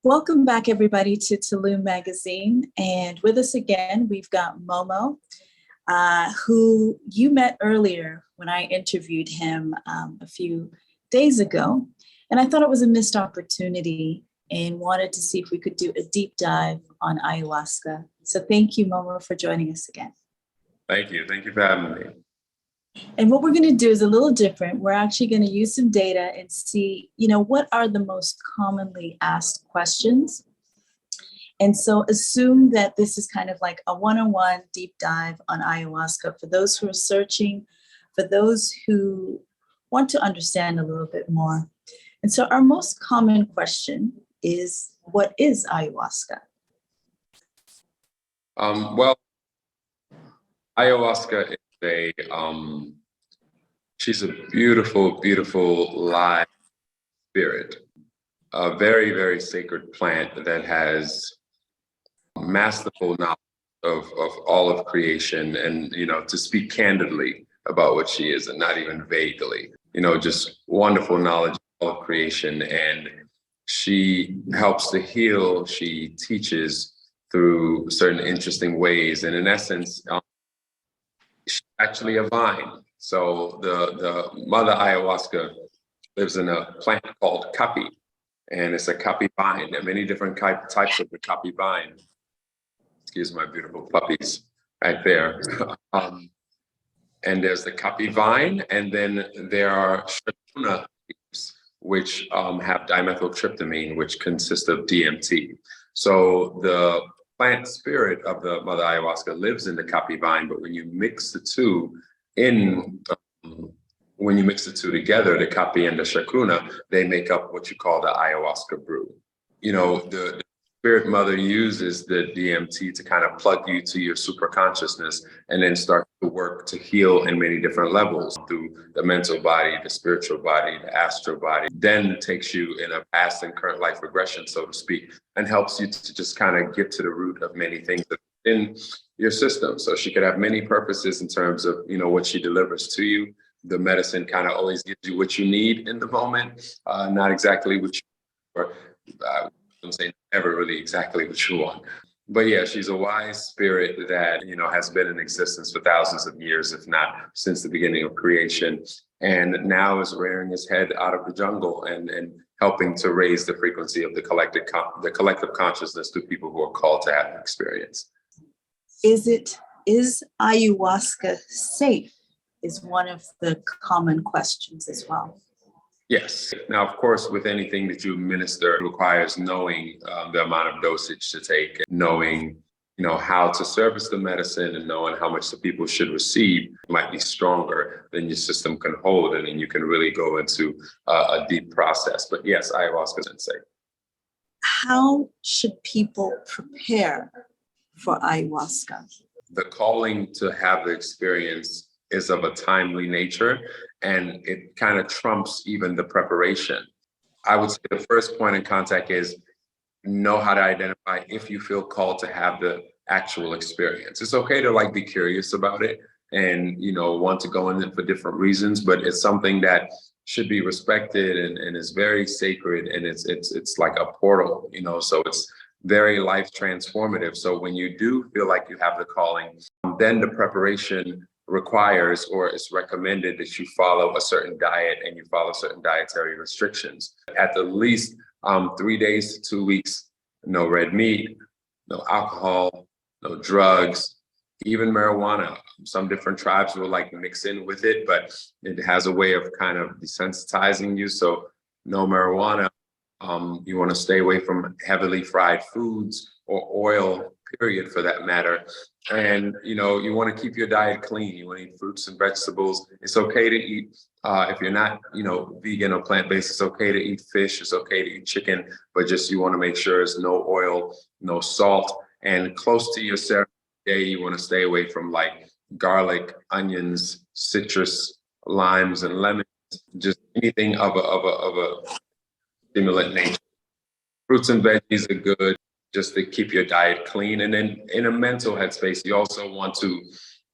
Welcome back, everybody, to Tulum Magazine. And with us again, we've got Momo, who you met earlier when I interviewed him a few days ago. And I thought it was a missed opportunity and wanted to see if we could do a deep dive on ayahuasca. So thank you, Momo, for joining us again. Thank you. Thank you for having me. And what we're going to do is a little different. We're actually going to use some data and see, what are the most commonly asked questions. And so assume that this is kind of like a one-on-one deep dive on ayahuasca for those who are searching, for those who want to understand a little bit more. And so our most common question is, what is ayahuasca? Well, ayahuasca is she's a beautiful, beautiful live spirit, a very, very sacred plant that has masterful knowledge of all of creation. And, to speak candidly about what she is and not even vaguely, just wonderful knowledge of all of creation. And she helps to heal. She teaches through certain interesting ways. And in essence, she's actually a vine. So the mother ayahuasca lives in a plant called capi, and it's a capi vine. There are many different types of the capi vine. Excuse my beautiful puppies right there. And there's the capi vine, and then there are Ayaruna leaves, which have dimethyltryptamine, which consists of DMT. So the plant spirit of the mother ayahuasca lives in the capi vine, but when you mix the two together, the capi and the chacruna, they make up what you call the ayahuasca brew. The spirit mother uses the DMT to kind of plug you to your super consciousness and then start to work to heal in many different levels through the mental body, the spiritual body, the astral body, then takes you in a past and current life regression, so to speak, and helps you to just kind of get to the root of many things in your system. So she could have many purposes in terms of, what she delivers to you. The medicine kind of always gives you what you need in the moment, not exactly what you, or I'm saying never really exactly what you want. But yeah, she's a wise spirit that, has been in existence for thousands of years, if not since the beginning of creation, and now is rearing its head out of the jungle and helping to raise the frequency of the collective consciousness to people who are called to have an experience. Is ayahuasca safe? Is one of the common questions as well. Yes. Now, of course, with anything that you administer, it requires knowing the amount of dosage to take, knowing, how to service the medicine, and knowing how much the people should receive might be stronger than your system can hold. And then you can really go into a deep process. But yes, ayahuasca is safe. How should people prepare for ayahuasca? The calling to have the experience is of a timely nature, and it kind of trumps even the preparation. I would say the first point in contact is know how to identify if you feel called to have the actual experience. It's okay to be curious about it and, want to go in it for different reasons, but it's something that should be respected and is very sacred, and it's like a portal, so it's very life transformative. So when you do feel like you have the calling, then the preparation requires, or it's recommended, that you follow a certain diet and you follow certain dietary restrictions. At the least 3 days to 2 weeks, no red meat, no alcohol, no drugs, even marijuana. Some different tribes will mix in with it, but it has a way of kind of desensitizing you. So no marijuana. You want to stay away from heavily fried foods or oil, period, for that matter. And, you want to keep your diet clean. You want to eat fruits and vegetables. It's okay to eat, if you're not, vegan or plant-based, it's okay to eat fish. It's okay to eat chicken, but just you want to make sure there's no oil, no salt. And close to your ceremony day, you want to stay away from garlic, onions, citrus, limes, and lemons, just anything of a stimulant nature. Fruits and veggies are good just to keep your diet clean. And then in a mental headspace, you also want to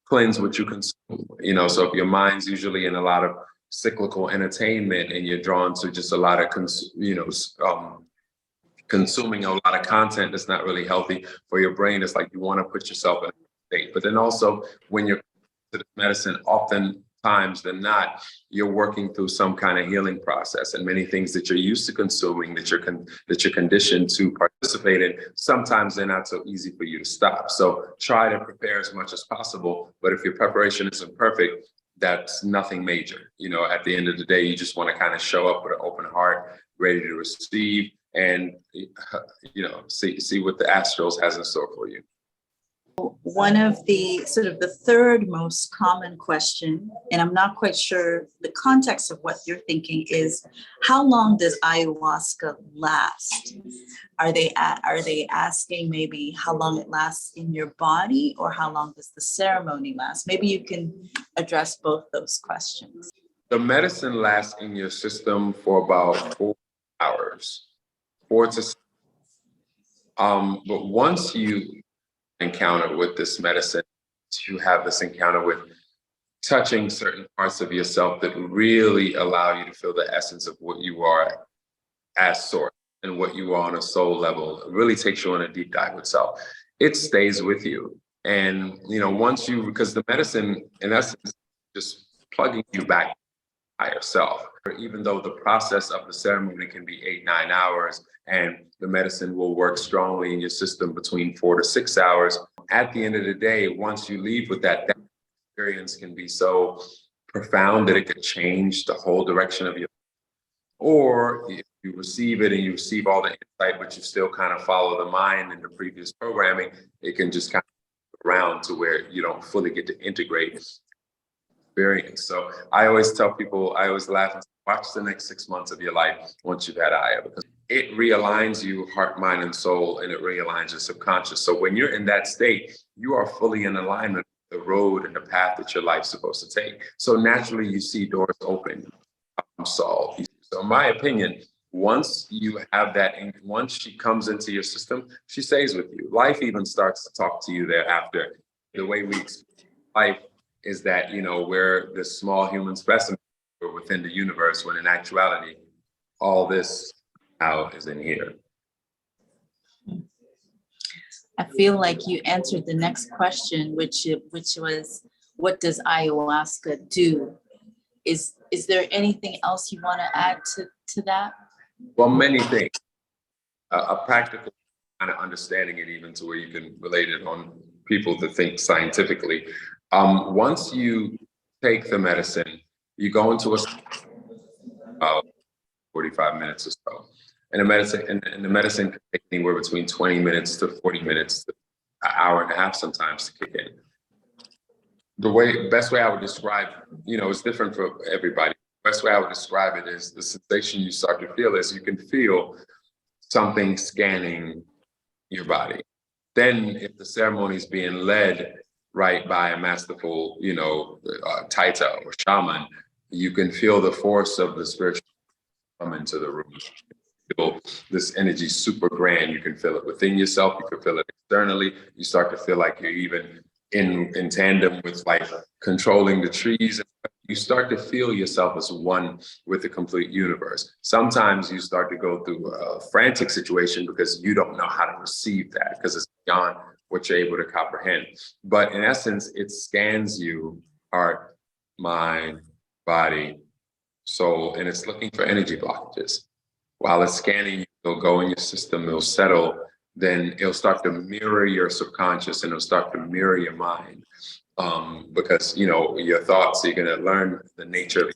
cleanse what you consume. So if your mind's usually in a lot of cyclical entertainment and you're drawn to just a lot of consuming a lot of content that's not really healthy for your brain. It's like you want to put yourself in a state. But then also when you're to the medicine, oftentimes than not, you're working through some kind of healing process, and many things that you're used to consuming, that you're conditioned to participate in, sometimes they're not so easy for you to stop. So try to prepare as much as possible. But if your preparation isn't perfect, that's nothing major. You know, at the end of the day, you just want to kind of show up with an open heart, ready to receive, and see what the Astros has in store for you. One of the sort of the third most common question, and I'm not quite sure the context of what you're thinking, is how long does ayahuasca last? Are they asking maybe how long it lasts in your body, or how long does the ceremony last? Maybe you can address both those questions. The medicine lasts in your system for about 4 hours, 4 to 6. But once you encounter with this medicine, you have this encounter with touching certain parts of yourself that really allow you to feel the essence of what you are as source and what you are on a soul level. It really takes you on a deep dive with self. It stays with you. And, once because the medicine, in essence, just plugging you back by yourself. Even though the process of the ceremony can be 8-9 hours, and the medicine will work strongly in your system between 4 to 6 hours, at the end of the day, once you leave with that experience can be so profound that it could change the whole direction of your life. Or if you receive it and you receive all the insight, but you still kind of follow the mind and the previous programming, it can just kind of around to where you don't fully get to integrate experience. So I always tell people, I always laugh and say, watch the next 6 months of your life once you've had Aya, because it realigns you, heart, mind, and soul, and it realigns your subconscious. So when you're in that state, you are fully in alignment with the road and the path that your life's supposed to take. So naturally, you see doors open, solve. So in my opinion, once you have that, and once she comes into your system, she stays with you. Life even starts to talk to you thereafter. The way we experience life is that, we're this small human specimen within the universe, when in actuality, all this out is in here. I feel like you answered the next question, which was, what does ayahuasca do? Is there anything else you want to add to that? Well, many things. A practical kind of understanding it, even to where you can relate it on people that think scientifically. Once you take the medicine, you go into a 45 minutes or so. And the medicine can take anywhere between 20 minutes to 40 minutes to an hour and a half sometimes to kick in. The best way I would describe, it's different for everybody. The best way I would describe it is the sensation you start to feel is you can feel something scanning your body. Then if the ceremony is being led right by a masterful, taita or shaman, you can feel the force of the spiritual come into the room. Feel this energy super grand. You can feel it within yourself. You can feel it externally. You start to feel like you're even in tandem with like controlling the trees. You start to feel yourself as one with the complete universe. Sometimes you start to go through a frantic situation because you don't know how to receive that, because it's beyond what you're able to comprehend. But in essence, it scans you, heart, mind, body, soul, and it's looking for energy blockages. While it's scanning you, it'll go in your system, it'll settle, then it'll start to mirror your subconscious and it'll start to mirror your mind. Because, your thoughts, you're going to learn the nature of the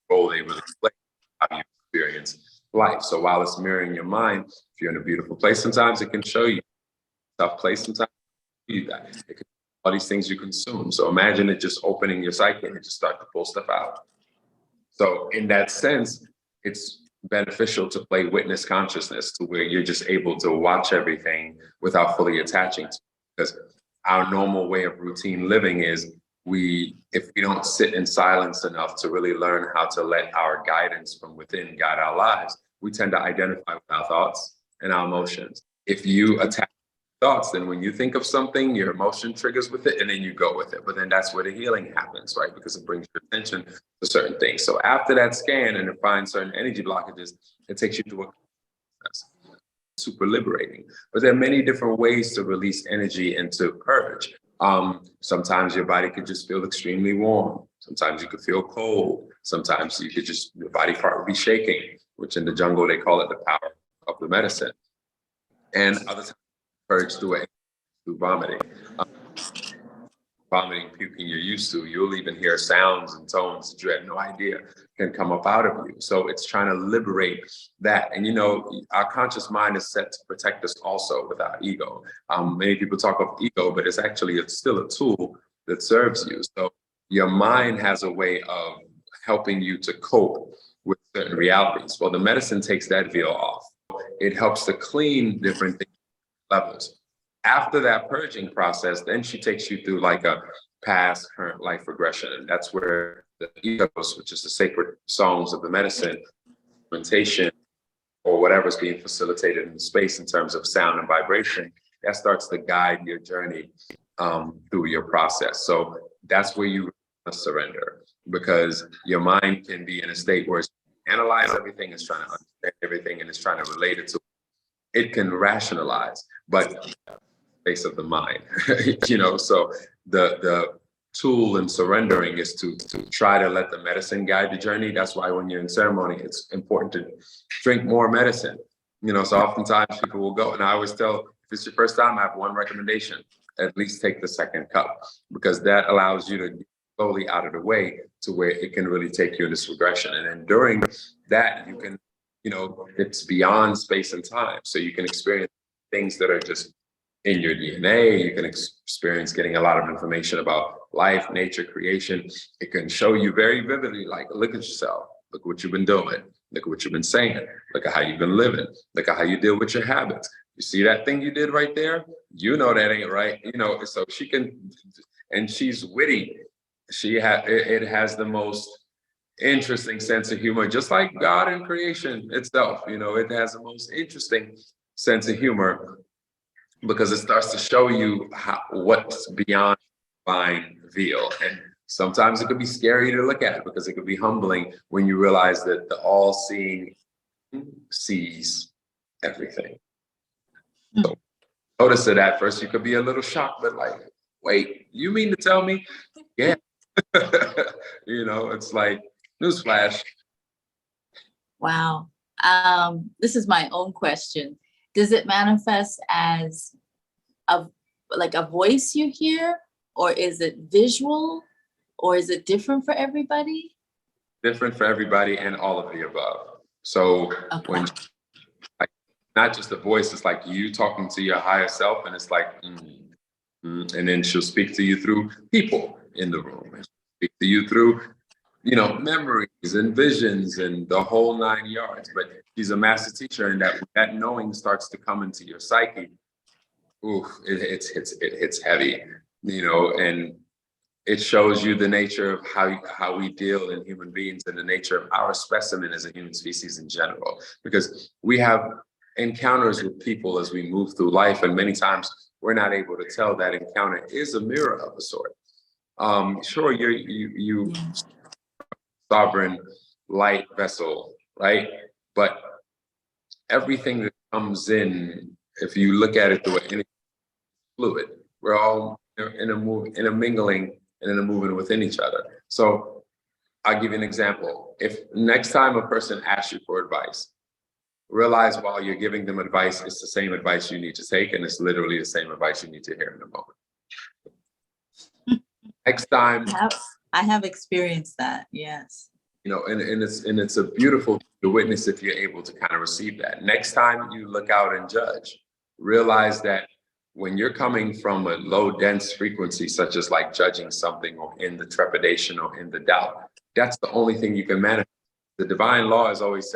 role they really play, how you experience life. So while it's mirroring your mind, if you're in a beautiful place, sometimes it can show you a tough place, sometimes it can show you that. It can all these things you consume. So imagine it just opening your psyche and just start to pull stuff out. So in that sense, it's beneficial to play witness consciousness, to where you're just able to watch everything without fully attaching to it. Because our normal way of routine living is if we don't sit in silence enough to really learn how to let our guidance from within guide our lives, we tend to identify with our thoughts and our emotions. If you attach thoughts, then when you think of something, your emotion triggers with it and then you go with it. But then that's where the healing happens, right? Because it brings your attention to certain things. So after that scan and it finds certain energy blockages, it takes you to a process. super liberating. But there are many different ways to release energy and to purge. Sometimes your body could just feel extremely warm. Sometimes you could feel cold. Sometimes you could just, your body part would be shaking, which in the jungle, they call it the power of the medicine. And other times, purge through vomiting. Vomiting, puking you're used to, you'll even hear sounds and tones that you had no idea can come up out of you. So it's trying to liberate that. And you know, our conscious mind is set to protect us also with our ego. Many people talk of ego, but it's still a tool that serves you. So your mind has a way of helping you to cope with certain realities. Well, the medicine takes that veil off. It helps to clean different things, levels. After that purging process, then she takes you through like a past, current life regression. And that's where the ethos, which is the sacred songs of the medicine, implementation, or whatever's being facilitated in the space in terms of sound and vibration, that starts to guide your journey through your process. So that's where you surrender, because your mind can be in a state where it's analyze everything, it's trying to understand everything, and it's trying to relate it to. It can rationalize, but space of the mind, you know. So the tool in surrendering is to try to let the medicine guide the journey. That's why when you're in ceremony, it's important to drink more medicine. You know, so oftentimes people will go, and I always tell, if it's your first time, I have one recommendation: at least take the second cup, because that allows you to get slowly out of the way to where it can really take you in this regression. And then during that, you can, you know, it's beyond space and time, so you can experience things that are just in your DNA. You can experience getting a lot of information about life, nature, creation. It can show you very vividly, like, look at yourself, look what you've been doing, look at what you've been saying, look at how you've been living, look at how you deal with your habits. You see that thing you did right there? You know that ain't right. You know, so she can, and she's witty. It has the most interesting sense of humor, just like God and creation itself. You know, it has the most interesting sense of humor, because it starts to show you what's beyond divine veil. And sometimes it could be scary to look at, because it could be humbling when you realize that the all-seeing sees everything. So notice that at first you could be a little shocked, but like, wait, you mean to tell me? Yeah. You know, it's like, newsflash. Wow. This is my own question. Does it manifest as like a voice you hear, or is it visual, or is it different for everybody? Different for everybody, and all of the above. So when, like, not just a voice, it's like you talking to your higher self, and it's like, and then she'll speak to you through people in the room, and speak to you through, you know, memories and visions and the whole 9 yards. But she's a master teacher, and that knowing starts to come into your psyche. Ooh, it hits heavy, you know, and it shows you the nature of how we deal in human beings, and the nature of our specimen as a human species in general. Because we have encounters with people as we move through life, and many times we're not able to tell that encounter is a mirror of a sort. Sure, you sovereign light vessel, right? But everything that comes in, if you look at it through any fluid, we're all in a mingling and in a moving within each other. So I'll give you an example. If next time a person asks you for advice, realize while you're giving them advice, it's the same advice you need to take, and it's literally the same advice you need to hear in the moment. Next time, I have experienced that. Yes. You know, and it's a beautiful thing to witness if you're able to kind of receive that. Next time you look out and judge, realize that when you're coming from a low dense frequency, such as like judging something, or in the trepidation, or in the doubt, that's the only thing you can manifest. The divine law is always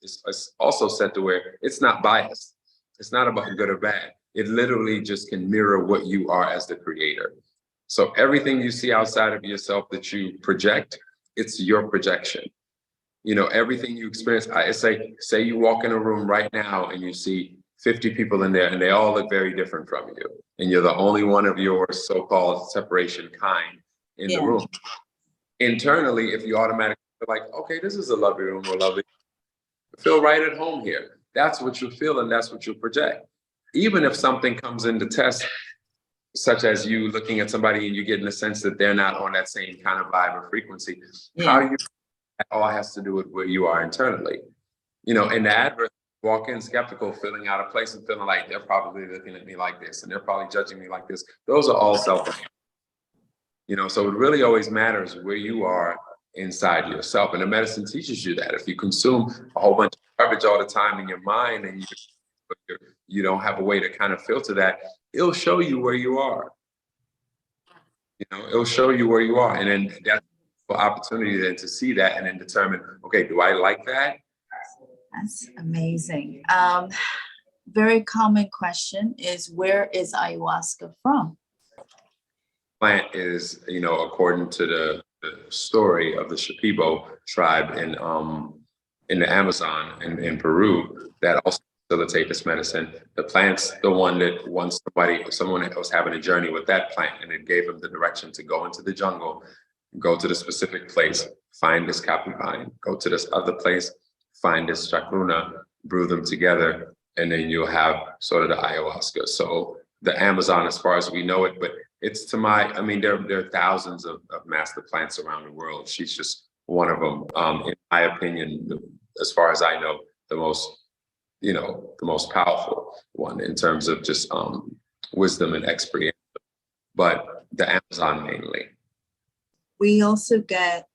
is also set to where it's not biased. It's not about good or bad. It literally just can mirror what you are as the creator. So everything you see outside of yourself that you project, it's your projection. You know, everything you experience, I say you walk in a room right now and you see 50 people in there, and they all look very different from you, and you're the only one of your so-called separation kind in the room. Internally, if you automatically feel like, okay, this is a lovely room, or lovely, feel right at home here, that's what you feel and that's what you project. Even if something comes into test, such as you looking at somebody and you getting the sense that they're not on that same kind of vibe or frequency, how you, that all has to do with where you are internally. You know, in the adverse, walk in skeptical, feeling out of place and feeling like they're probably looking at me like this and they're probably judging me like this. Those are all self, you know, so it really always matters where you are inside yourself. And the medicine teaches you that. If you consume a whole bunch of garbage all the time in your mind and you don't have a way to kind of filter that, it'll show you where you are. You know, it'll show you where you are. And then that's the opportunity then to see that and then determine, okay, do I like that? That's amazing. Very common question is, where is ayahuasca from? Plant is, you know, according to the story of the Shipibo tribe in the Amazon in Peru, that also facilitate this medicine. The plant's the one that once someone was having a journey with that plant, and it gave them the direction to go into the jungle, go to the specific place, find this copy vine, go to this other place, find this chacruna, brew them together, and then you'll have sort of the ayahuasca. So the Amazon, as far as we know it, but it's there are thousands of master plants around the world. She's just one of them. In my opinion, as far as I know, the most powerful one in terms of just wisdom and experience, but the Amazon mainly. We also get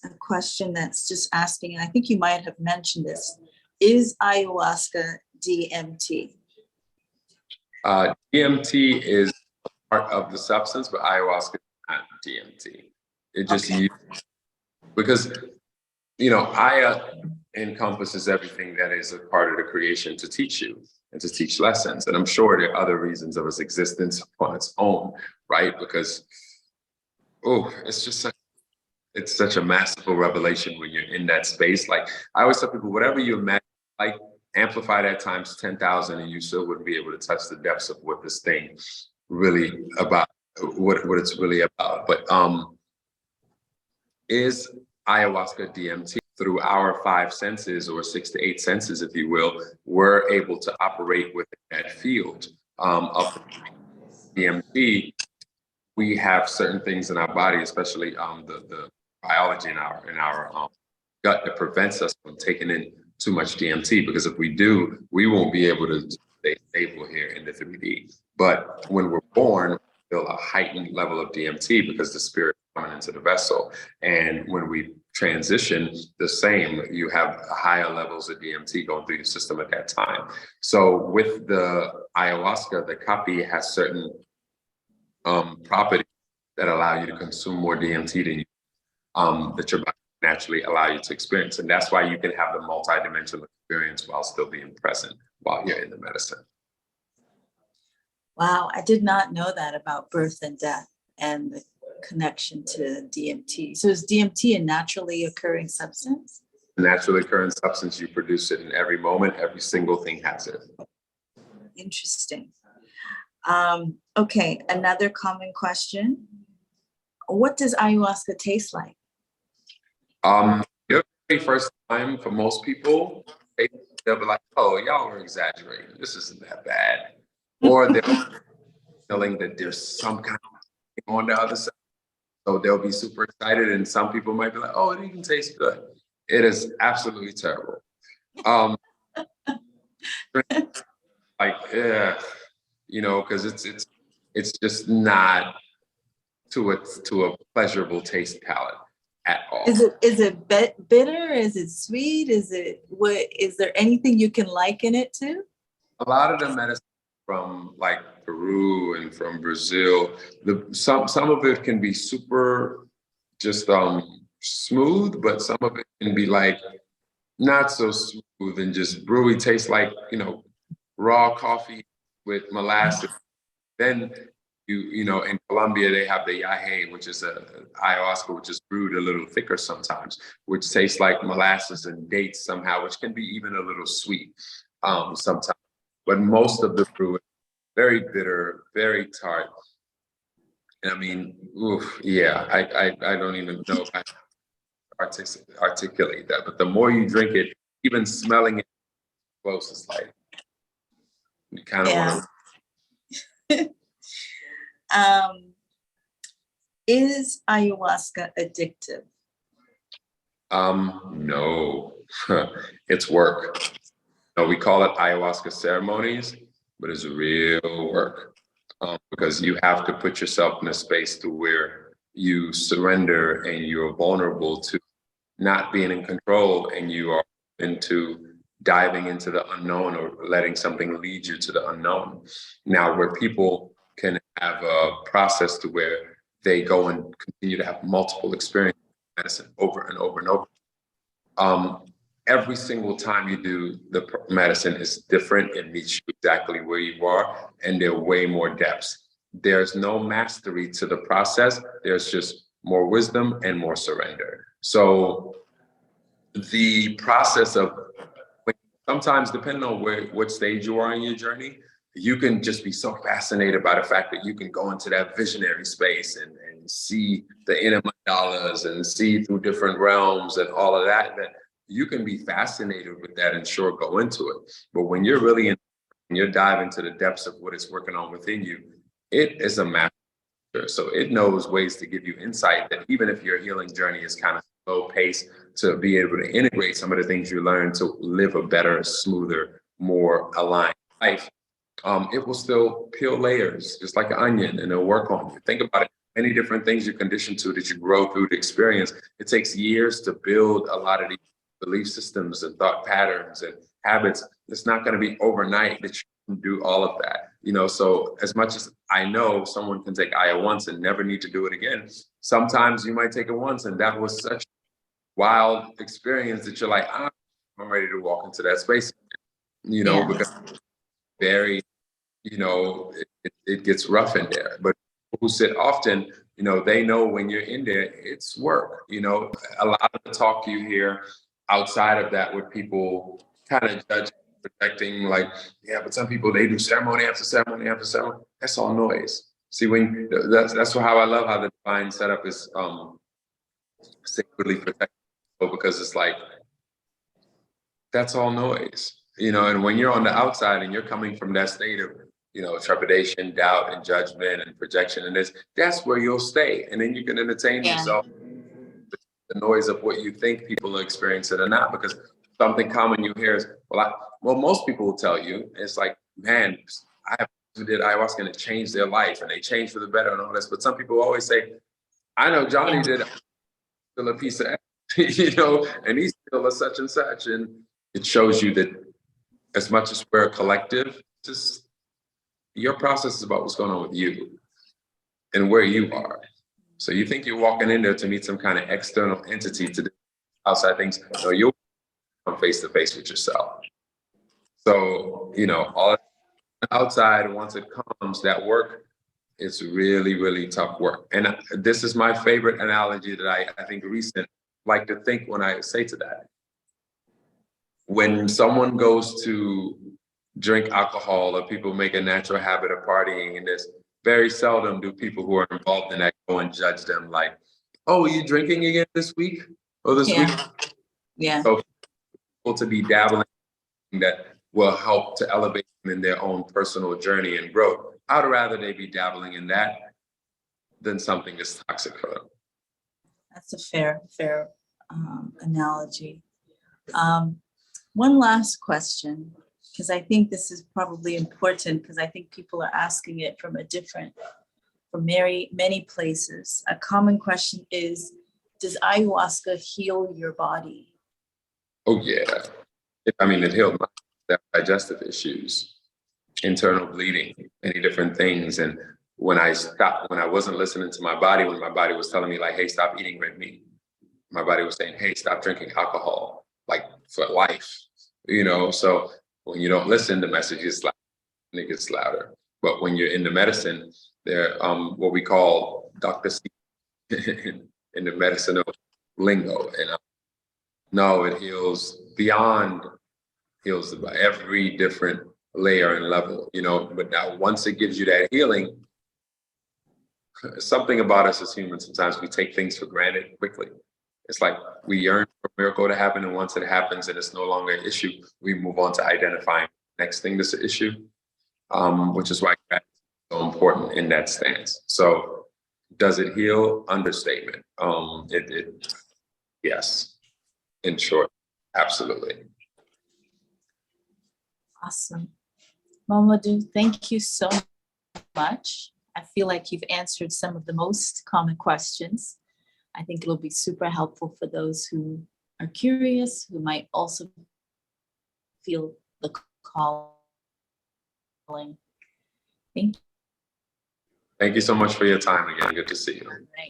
a question that's just asking, and I think you might have mentioned this, is ayahuasca DMT? DMT is part of the substance, but ayahuasca is not DMT. It just because, you know, Aya encompasses everything that is a part of the creation to teach you and to teach lessons. And I'm sure there are other reasons of its existence on its own, right? Because, it's such a masterful revelation when you're in that space. Like I always tell people, whatever you imagine, like amplify that times 10,000 and you still wouldn't be able to touch the depths of what this thing really about, what it's really about. But is ayahuasca DMT? Through our 5 senses, or 6 to 8 senses, if you will, we're able to operate within that field of DMT. We have certain things in our body, especially the biology in our gut, that prevents us from taking in too much DMT, because if we do, we won't be able to stay stable here in the 3D. But when we're born, we feel a heightened level of DMT because the spirit is coming into the vessel. And when we transition, the same, you have higher levels of DMT going through your system at that time. So with the ayahuasca, the copy has certain properties that allow you to consume more DMT than you, that your body naturally allow you to experience. And that's why you can have the multidimensional experience while still being present while you're in the medicine. Wow, I did not know that about birth and death and the connection to DMT. So is DMT a naturally occurring substance? A naturally occurring substance, you produce it in every moment, every single thing has it. Interesting. Okay, another common question. What does ayahuasca taste like? Your very first time for most people, they'll be like, oh, y'all are exaggerating. This isn't that bad. Or they're feeling that there's some kind of thing on the other side. So they'll be super excited. And some people might be like, oh, it even tastes good. It is absolutely terrible. Because it's just not to a pleasurable taste palate at all. Is it bitter? Is it sweet? Is there anything you can liken it to? A lot of the medicine from like Peru and from Brazil, some of it can be super just smooth, but some of it can be like not so smooth and just brewy. Tastes like, raw coffee with molasses. Then in Colombia they have the yahe, which is a ayahuasca, which is brewed a little thicker sometimes, which tastes like molasses and dates somehow, which can be even a little sweet sometimes. But most of the brew is very bitter, very tart. And I mean, I don't even know if I articulate that. But the more you drink it, even smelling it, close, it's like you kind of Yeah. want to. Is ayahuasca addictive? No, it's work. No, we call it ayahuasca ceremonies, but it's real work, because you have to put yourself in a space to where you surrender and you're vulnerable to not being in control, and you are into diving into the unknown or letting something lead you to the unknown. Now, where people can have a process to where they go and continue to have multiple experiences in medicine over and over and over. Every single time you do the medicine is different. It meets you exactly where you are, and there are way more depths. There's no mastery to the process. There's just more wisdom and more surrender. So the process of, sometimes depending on what stage you are in your journey, you can just be so fascinated by the fact that you can go into that visionary space and see the inner mandalas and see through different realms and all of that, that you can be fascinated with that and sure go into it. But when you're really in, you're diving to the depths of what it's working on within you, it is a master. So it knows ways to give you insight that even if your healing journey is kind of slow pace, to be able to integrate some of the things you learn to live a better, smoother, more aligned life, it will still peel layers just like an onion, and it'll work on you. Think about it. Many different things you're conditioned to that you grow through the experience. It takes years to build a lot of these belief systems and thought patterns and habits. It's not going to be overnight that you can do all of that. So as much as I know someone can take Aya once and never need to do it again, sometimes you might take it once and that was such a wild experience that you're like, I'm ready to walk into that space, because very, it gets rough in there. But people who sit often, they know when you're in there, it's work. A lot of the talk you hear outside of that with people kind of judging, protecting, like, yeah, but some people, they do ceremony after ceremony after ceremony. That's all noise. See, when that's how I love how the divine setup is sacredly protected, because it's like, that's all noise, and when you're on the outside and you're coming from that state of, trepidation, doubt, and judgment and projection, and that's where you'll stay. And then you can entertain yourself with the noise of what you think people are experiencing or not, because something common you hear is, well, most people will tell you, it's like, man, I have who did ayahuasca and it changed their life and they changed for the better and all this. But some people always say, I know Johnny did still a piece of and he's still a such and such. And it shows you that as much as we're a collective, just your process is about what's going on with you and where you are. So you think you're walking in there to meet some kind of external entity to do outside things. No, you'll come face to face with yourself. So, all outside, once it comes, that work, it's really, really tough work. And this is my favorite analogy that I think recent like to think when I say to that. When someone goes to drink alcohol or people make a natural habit of partying, and this, very seldom do people who are involved in that go and judge them like, oh, are you drinking again this week or this week? Yeah. So people to be dabbling that will help to elevate them in their own personal journey and growth. I'd rather they be dabbling in that than something that's toxic for them. That's a fair analogy. One last question, because I think this is probably important, because I think people are asking it from many places. A common question is, does ayahuasca heal your body? Oh yeah. It healed my digestive issues, internal bleeding, many different things. And when I wasn't listening to my body, when my body was telling me like, hey, stop eating red meat, my body was saying, hey, stop drinking alcohol, like for life, So when you don't listen, the message is loud and it gets louder. But when you're in the medicine, they're what we call Dr. C in the medicinal lingo. And no, it heals every different layer and level, but now once it gives you that healing, something about us as humans, sometimes we take things for granted quickly. It's like we yearn for a miracle to happen. And once it happens and it's no longer an issue, we move on to identifying the next thing that's an issue, which is why gratitude is so important in that stance. So does it heal? Understatement. Yes, in short, absolutely. Awesome. Momodou, thank you so much. I feel like you've answered some of the most common questions. I think it'll be super helpful for those who are curious, who might also feel the calling. Thank you. Thank you so much for your time again. Good to see you. All right.